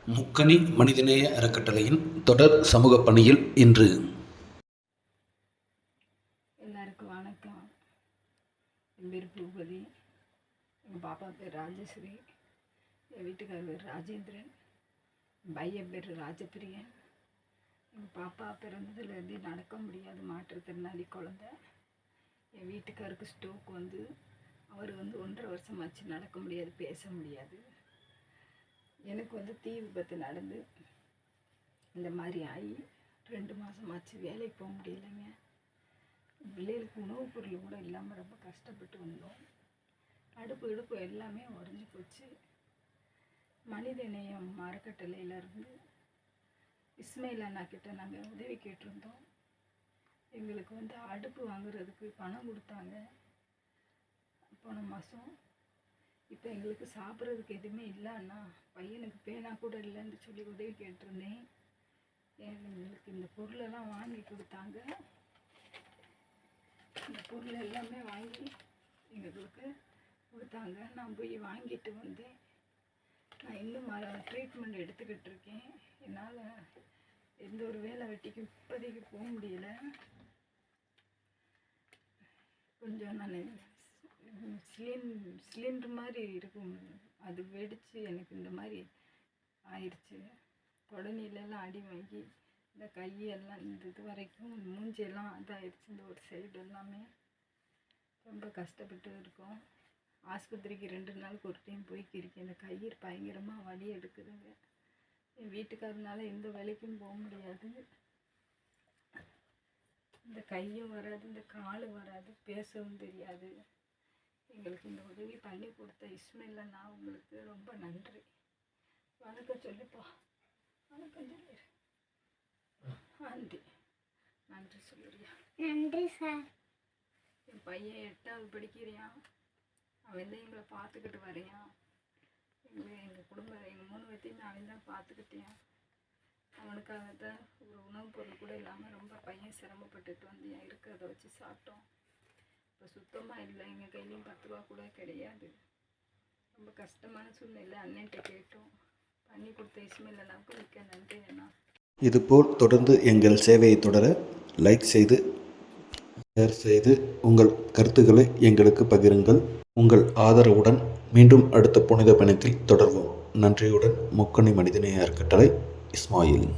முக்கணி மனிதநேய அறக்கட்டளையின் தொடர் சமூக பணியில் இன்று. எல்லாருக்கும் வணக்கம். என் பேர் பூபதி, எங்கள் பாப்பா பேர் ராஜஸ்ரீ, என் வீட்டுக்காரர் பேர் ராஜேந்திரன், என் பையன் பேர் ராஜபிரியன். எங்கள் பாப்பா பிறந்ததுலேருந்து நடக்க முடியாது, மாற்றுத்திறனாளி குழந்தை. என் வீட்டுக்காருக்கு ஸ்ட்ரோக் வந்து அவர் 1.5 வருஷமாச்சு நடக்க முடியாது, பேச முடியாது. எனக்கு தீ விபத்து நடந்து இந்த மாதிரி ஆகி 2 மாதமாச்சு, வேலைக்கு போக முடியலைங்க. பிள்ளைகளுக்கு உணவுப் பொருள் கூட இல்லாமல் ரொம்ப கஷ்டப்பட்டு வந்தோம். அடுப்பு எல்லாமே உடஞ்சி போச்சு. மனிதநேயம் அறக்கட்டளையிலேருந்து இஸ்மாயில் அண்ணா கிட்ட நாங்கள் உதவி கேட்டிருந்தோம். எங்களுக்கு அடுப்பு வாங்குறதுக்கு பணம் கொடுத்தாங்க போன மாதம். இப்போ எங்களுக்கு சாப்பிட்றதுக்கு எதுவுமே இல்லைன்னா, பையனுக்கு பேனா கூட இல்லைன்னு சொல்லி உதவி கேட்டிருந்தேன். எங்களுக்கு இந்த பொருளெல்லாம் வாங்கி கொடுத்தாங்க. இந்த பொருள் எல்லாமே வாங்கி எங்களுக்கு கொடுத்தாங்க. நான் போய் வாங்கிட்டு வந்தேன். நான் இன்னும் ட்ரீட்மெண்ட் எடுத்துக்கிட்டு இருக்கேன். என்னால் எந்த ஒரு வேலை வெட்டிக்கு இப்போதைக்கு போக முடியல. கொஞ்சம் நான் சிலிண்டர் மாதிரி இருக்கும், அது வெடித்து எனக்கு இந்த மாதிரி ஆயிடுச்சு. தொடனிலெல்லாம் அடி வாங்கி இந்த கையெல்லாம் இந்த இது வரைக்கும் மூஞ்சியெல்லாம் இதாகிடுச்சு. இந்த ஒரு சைடு எல்லாமே ரொம்ப கஷ்டப்பட்டு இருக்கோம். ஆஸ்பத்திரிக்கு 2 நாளுக்கு ஒரு டைம் போய்க்கிருக்கேன். இந்த கயிறு பயங்கரமாக வலி எடுக்குதுங்க. என் வீட்டுக்காரனால எந்த வேலைக்கும் போக முடியாது. இந்த கையும் வராது, இந்த காலும் வராது, பேசவும் தெரியாது. எங்களுக்கு இந்த உதவி பண்ணி கொடுத்த இஸ்மாயில் அண்ணா உங்களுக்கு ரொம்ப நன்றி. வணக்கம் சொல்லிப்பா, வணக்கம் சொல்லு. நன்றி சொல்லுறியா? நன்றி சார். என் பையன் 8வது படிக்கிறியான். அவன் தான் எங்களை பார்த்துக்கிட்டு வரையான். எங்கள் குடும்பம் எங்கள் 3 பேர்த்தையுமே அவன் தான் பார்த்துக்கிட்டேன். அவனுக்காக தான் ஒரு உணவுப் பொருள் கூட இல்லாமல் ரொம்ப பையன் சிரமப்பட்டுட்டு வந்தேன். இருக்கிறத வச்சு சாப்பிட்டோம். இப்போ சுத்தமாக இல்லை, எங்கள் கையிலையும் 10 ரூபா கூட கிடையாது. ரொம்ப கஷ்டமான சூழ்நிலை. அண்ணன்ட்ட கேட்டோம், பண்ணி கொடுத்த இஸ்மாயில் அண்ணாவுக்கு மிக்க நன்றி அண்ணா. இதுபோல் தொடர்ந்து எங்கள் சேவையை தொடர லைக் செய்து, ஷேர் செய்து, உங்கள் கருத்துக்களை எங்களுக்கு பகிருங்கள். உங்கள் ஆதரவுடன் மீண்டும் அடுத்த புனித பயணத்தில் தொடர்வோம். நன்றியுடன் முக்கணி மனிதநேய அறக்கட்டளை, இஸ்மாயில்.